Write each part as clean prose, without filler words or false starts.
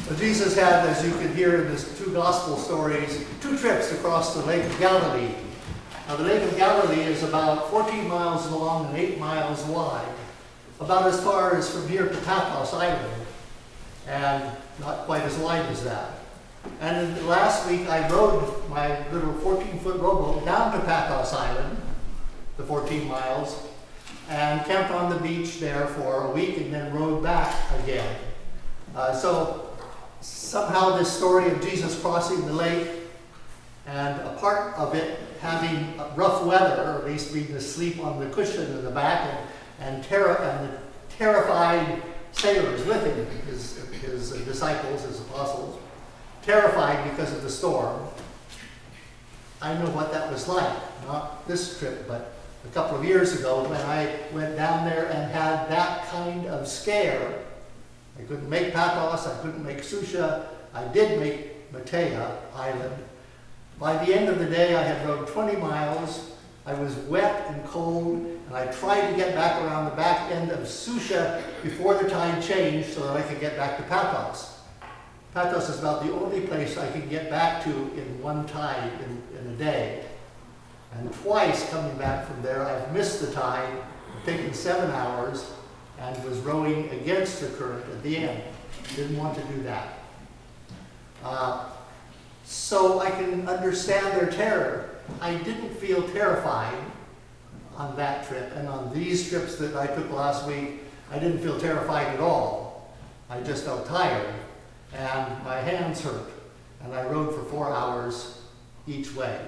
Well, Jesus had, as you can hear in these two gospel stories, two trips across the Lake of Galilee. Now, the Lake of Galilee is about 14 miles long and 8 miles wide, about as far as from here to Patmos Island, and not quite as wide as that. And last week I rode my little 14-foot rowboat down to Patmos Island, the 14 miles, and camped on the beach there for a week and then rode back again. So somehow this story of Jesus crossing the lake and a part of it having rough weather, or at least being asleep on the cushion in the back, and the terrified sailors with him, his disciples, his apostles, terrified because of the storm. I know what that was like, not this trip, but a couple of years ago when I went down there and had that kind of scare. I couldn't make Patmos, I couldn't make Susha, I did make Matea Island. By the end of the day I had rode 20 miles, I was wet and cold, and I tried to get back around the back end of Susha before the tide changed so that I could get back to Patmos. Patmos is about the only place I could get back to in one tide in a day. And twice coming back from there, I've missed the tide, taken 7 hours, and was rowing against the current at the end. Didn't want to do that. So I can understand their terror. I didn't feel terrified on that trip, and on these trips that I took last week, I didn't feel terrified at all. I just felt tired, and my hands hurt, and I rode for 4 hours each way.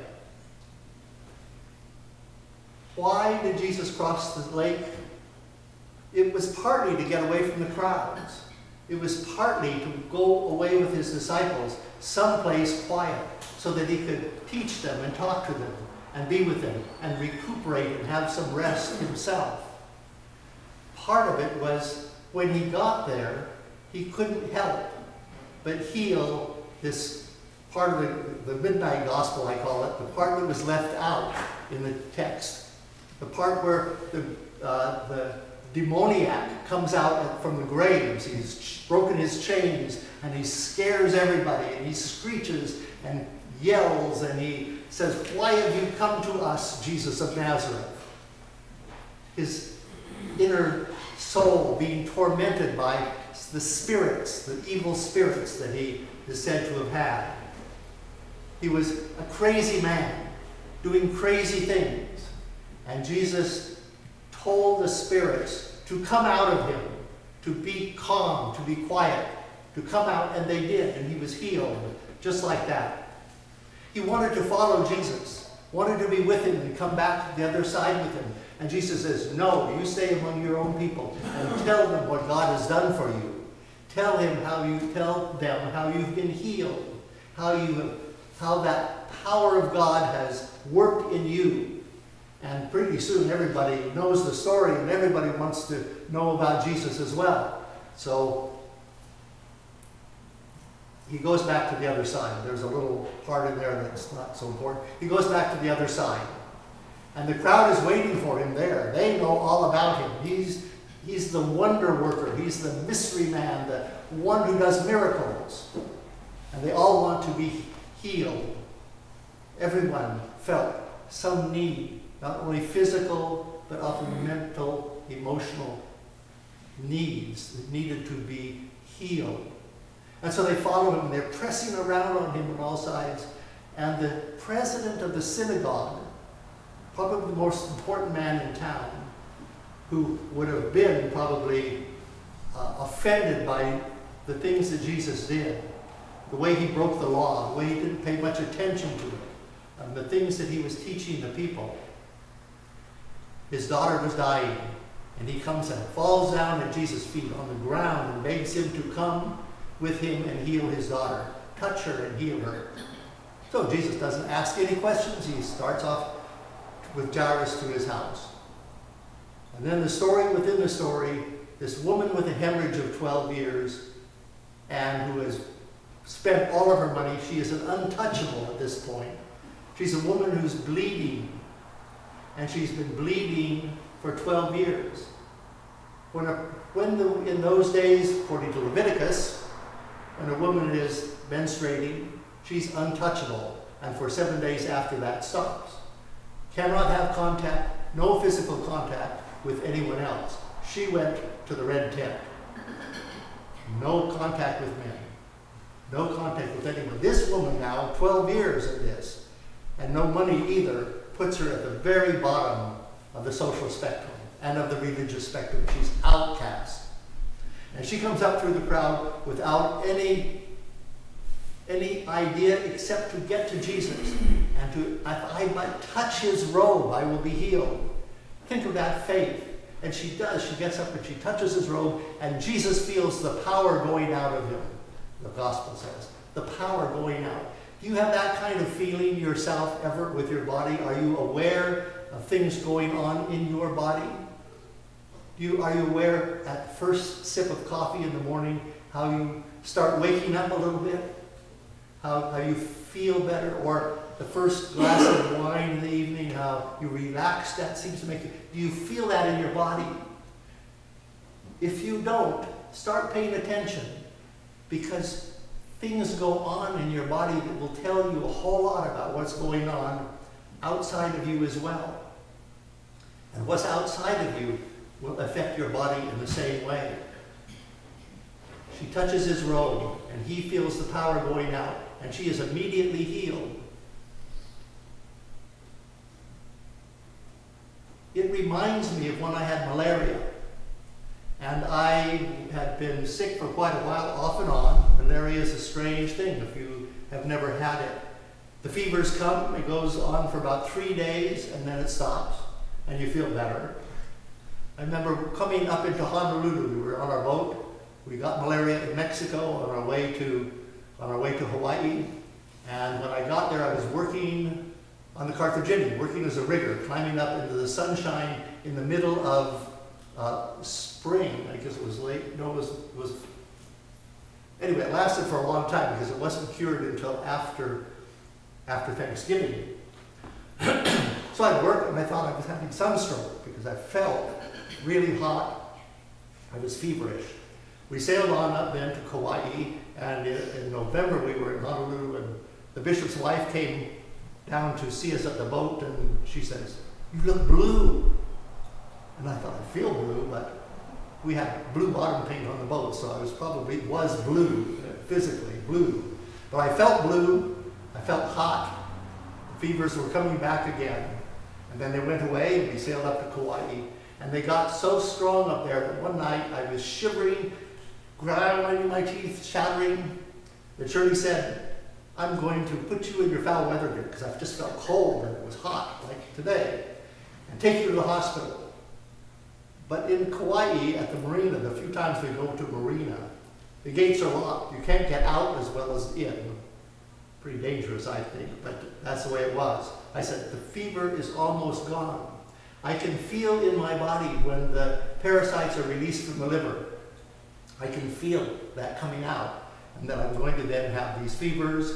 Why did Jesus cross the lake? It was partly to get away from the crowds. It was partly to go away with his disciples, someplace quiet, so that he could teach them and talk to them and be with them and recuperate and have some rest himself. Part of it was when he got there, he couldn't help but heal this part of the midnight gospel, I call it, the part that was left out in the text. The part where the demoniac comes out from the graves. He's broken his chains and he scares everybody and he screeches and yells and he says, "Why have you come to us, Jesus of Nazareth?" His inner soul being tormented by the spirits, the evil spirits that he is said to have had. He was a crazy man doing crazy things. And Jesus told the spirits to come out of him, to be calm, to be quiet, to come out, and they did, and he was healed, just like that. He wanted to follow Jesus, wanted to be with him and come back to the other side with him. And Jesus says, "No, you stay among your own people and tell them what God has done for you. Tell them how you've been healed, how that power of God has worked in you." And pretty soon everybody knows the story and everybody wants to know about Jesus as well. So he goes back to the other side. There's a little part in there that's not so important. He goes back to the other side. And the crowd is waiting for him there. They know all about him. He's the wonder worker. He's the mystery man, the one who does miracles. And they all want to be healed. Everyone felt some need. Not only physical, but often mental, emotional needs that needed to be healed. And so they follow him. They're pressing around on him on all sides. And the president of the synagogue, probably the most important man in town, who would have been probably offended by the things that Jesus did, the way he broke the law, the way he didn't pay much attention to it, and the things that he was teaching the people. His daughter was dying, and he comes and falls down at Jesus' feet on the ground and begs him to come with him and heal his daughter, touch her and heal her. So Jesus doesn't ask any questions. He starts off with Jairus to his house. And then the story within the story, this woman with a hemorrhage of 12 years and who has spent all of her money, she is an untouchable at this point. She's a woman who's bleeding. And she's been bleeding for 12 years. In those days, according to Leviticus, when when a woman is menstruating, she's untouchable, and for 7 days after that stops. Cannot have contact, no physical contact with anyone else. She went to the red tent. No contact with men. No contact with anyone. This woman now, 12 years at this, and no money either, puts her at the very bottom of the social spectrum and of the religious spectrum. She's outcast. And she comes up through the crowd without any idea except to get to Jesus. And if I might touch his robe, I will be healed. Think of that faith. And she does. She gets up and she touches his robe, and Jesus feels the power going out of him, the gospel says. The power going out. Do you have that kind of feeling yourself ever with your body? Are you aware of things going on in your body? Are you aware at first sip of coffee in the morning how you start waking up a little bit? How you feel better? Or the first glass of wine in the evening, how you relax, that seems to make you... Do you feel that in your body? If you don't, start paying attention, because things go on in your body that will tell you a whole lot about what's going on outside of you as well. And what's outside of you will affect your body in the same way. She touches his robe, and he feels the power going out, and she is immediately healed. It reminds me of when I had malaria. And I had been sick for quite a while, off and on. Malaria is a strange thing if you have never had it. The fevers come, it goes on for about 3 days, and then it stops, and you feel better. I remember coming up into Honolulu. We were on our boat. We got malaria in Mexico on our way to Hawaii. And when I got there, I was working on the Carthaginian, working as a rigger, climbing up into the sunshine in the middle of spring. I guess it was late. No, it was. Anyway, it lasted for a long time because it wasn't cured until after Thanksgiving. So I worked, and I thought I was having sunstroke because I felt really hot. I was feverish. We sailed on up then to Kauai, and in November we were in Honolulu, and the bishop's wife came down to see us at the boat, and she says, "You look blue." And I thought, I feel blue, but we had blue bottom paint on the boat, so I was blue, physically blue. But I felt blue, I felt hot. The fevers were coming back again. And then they went away, and we sailed up to Kauai. And they got so strong up there that one night I was shivering, grinding my teeth, shattering, that Shirley said, "I'm going to put you in your foul weather gear," because I've just felt cold and it was hot, like today, "and take you to the hospital." But in Kauai, at the marina, the few times we go to marina, the gates are locked. You can't get out as well as in. Pretty dangerous, I think, but that's the way it was. I said, the fever is almost gone. I can feel in my body when the parasites are released from the liver. I can feel that coming out, and that I'm going to then have these fevers,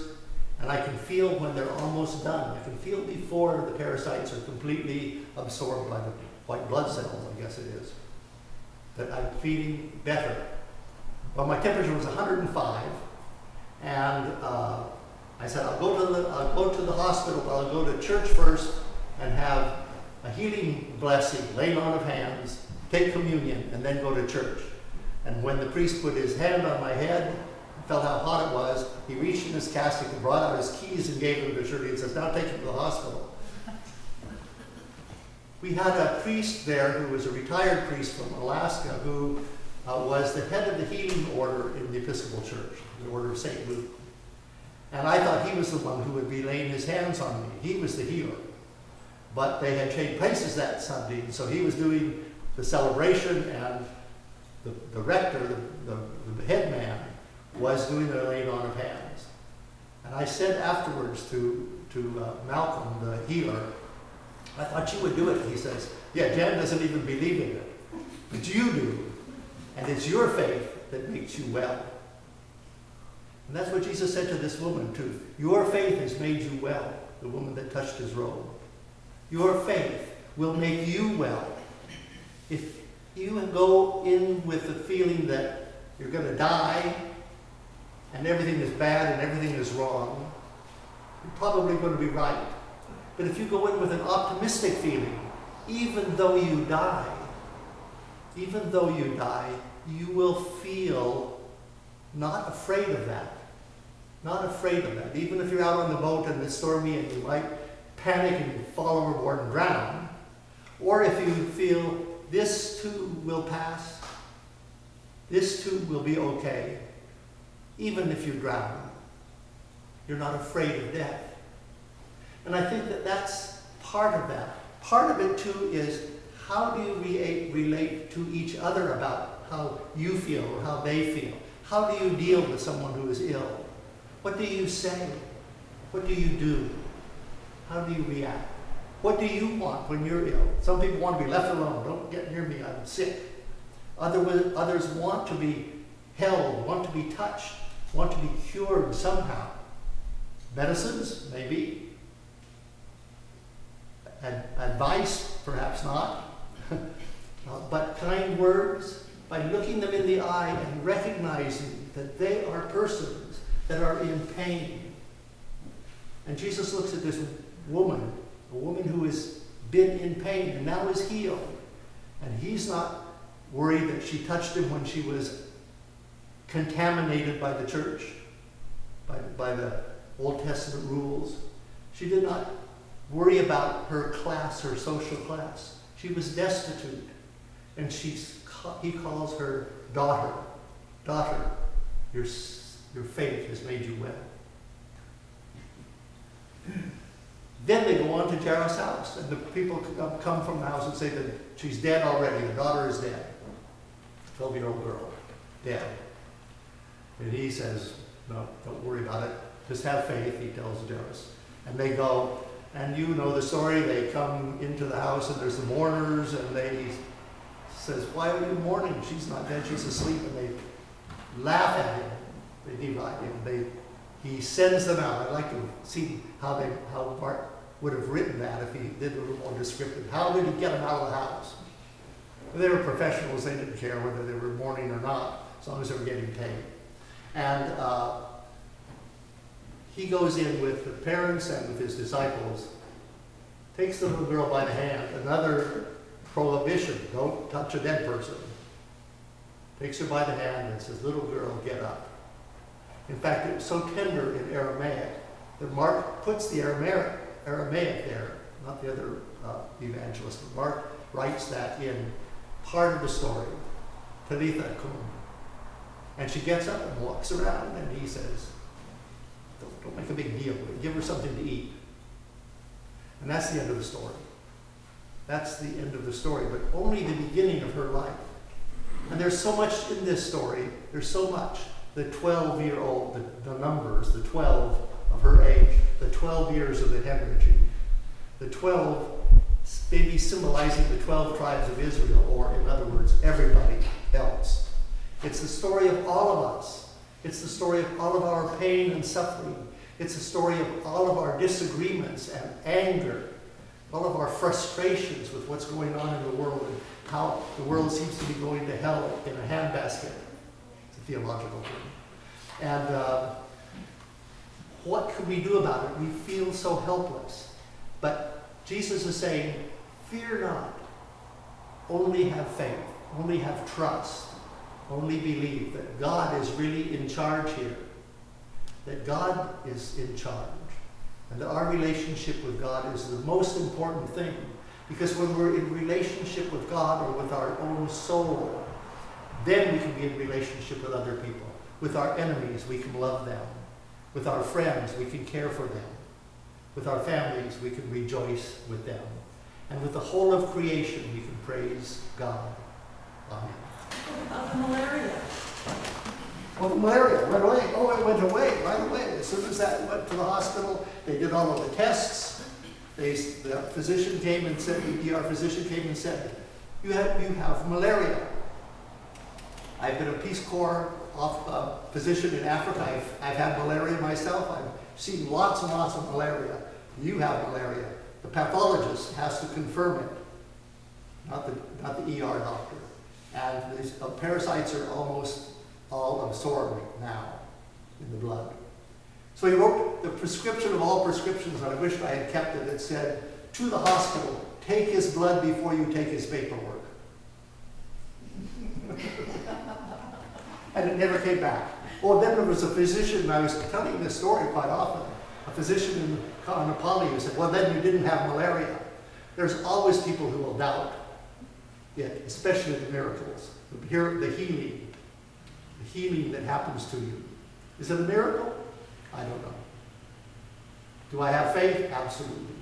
and I can feel when they're almost done. I can feel before the parasites are completely absorbed by the white blood cells, I guess it is, that I'm feeling better. Well, my temperature was 105, and I said, I'll go to the hospital, but I'll go to church first and have a healing blessing, laying on of hands, take communion, and then go to church. And when the priest put his hand on my head, I felt how hot it was, he reached in his casket and brought out his keys and gave them to Shirley and says, "Now take him to the hospital." We had a priest there who was a retired priest from Alaska who was the head of the healing order in the Episcopal Church, the Order of St. Luke. And I thought he was the one who would be laying his hands on me. He was the healer. But they had changed places that Sunday, and so he was doing the celebration, and the rector, the head man, was doing the laying on of hands. And I said afterwards to Malcolm, the healer, "I thought you would do it." He says, "Yeah, Jan doesn't even believe in it, but you do. And it's your faith that makes you well." And that's what Jesus said to this woman too. Your faith has made you well, the woman that touched his robe. Your faith will make you well. If you go in with the feeling that you're going to die, and everything is bad and everything is wrong, you're probably going to be right. But if you go in with an optimistic feeling, even though you die, you will feel not afraid of that. Not afraid of that. Even if you're out on the boat and it's stormy and you might panic and fall overboard and drown, or if you feel this too will pass, this too will be okay, even if you drown, you're not afraid of death. And I think that that's part of that. Part of it too is how do you relate to each other about how you feel or how they feel? How do you deal with someone who is ill? What do you say? What do you do? How do you react? What do you want when you're ill? Some people want to be left alone. Don't get near me, I'm sick. Others want to be held, want to be touched, want to be cured somehow. Medicines, maybe. Advice, perhaps not. But kind words, by looking them in the eye and recognizing that they are persons that are in pain. And Jesus looks at this woman, a woman who has been in pain and now is healed. And he's not worried that she touched him when she was contaminated by the church, by the Old Testament rules. She did not worry about her class, her social class. She was destitute. And he calls her daughter. Daughter, your faith has made you well. Then they go on to Jairus' house, and the people come from the house and say that she's dead already. The daughter is dead. 12-year-old girl, dead. And he says, no, don't worry about it. Just have faith, he tells Jairus. And they go, and you know the story. They come into the house, and there's the mourners, and he says, why are you mourning? She's not dead, she's asleep. And they laugh at him. They deride him. He sends them out. I'd like to see how Mark would have written that if he did a little more descriptive. How did he get them out of the house? They were professionals. They didn't care whether they were mourning or not, as long as they were getting paid. And he goes in with the parents and with his disciples, takes the little girl by the hand, another prohibition, don't touch a dead person. Takes her by the hand and says, little girl, get up. In fact, it was so tender in Aramaic that Mark puts the Aramaic there, not the other evangelist, but Mark writes that in part of the story, Talitha kum. And she gets up and walks around, and he says, don't make a big deal, but give her something to eat. And that's the end of the story. That's the end of the story, but only the beginning of her life. And there's so much in this story. There's so much. The 12-year-old, the numbers, the 12 of her age, the 12 years of the hemorrhaging, the 12 maybe symbolizing the 12 tribes of Israel, or in other words, everybody else. It's the story of all of us. It's the story of all of our pain and suffering. It's the story of all of our disagreements and anger, all of our frustrations with what's going on in the world and how the world seems to be going to hell in a handbasket. It's a theological thing. And what can we do about it? We feel so helpless. But Jesus is saying, fear not. Only have faith. Only have trust. Only believe that God is really in charge here. That God is in charge. And that our relationship with God is the most important thing. Because when we're in relationship with God or with our own soul, then we can be in relationship with other people. With our enemies, we can love them. With our friends, we can care for them. With our families, we can rejoice with them. And with the whole of creation, we can praise God. Amen. What about the malaria? Well, the malaria went away. Oh, it went away right away. As soon as that went to the hospital, they did all of the tests. The physician came and said, the ER physician came and said, you have malaria. I've been a Peace Corps physician in Africa. I've had malaria myself. I've seen lots and lots of malaria. You have malaria. The pathologist has to confirm it, not the ER doctor. And these parasites are almost all absorbed now. in the blood. So he wrote the prescription of all prescriptions, and I wished I had kept it. It said, to the hospital, take his blood before you take his paperwork. And it never came back. Oh, then there was a physician, and I was telling this story quite often, a physician in Kaanapali who said, well, then you didn't have malaria. There's always people who will doubt it, especially the miracles. The healing that happens to you. Is it a miracle? I don't know. Do I have faith? Absolutely.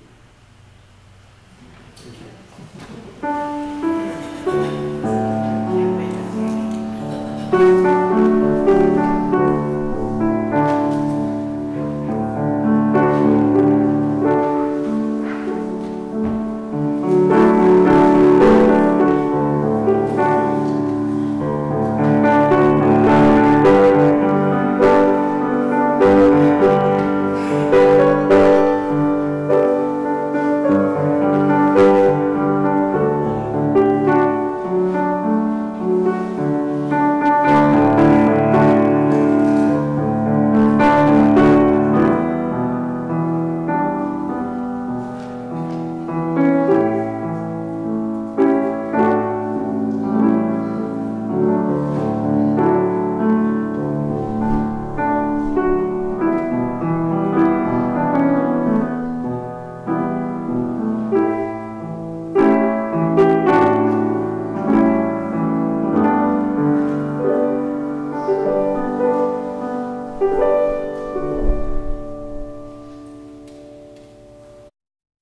Thank you.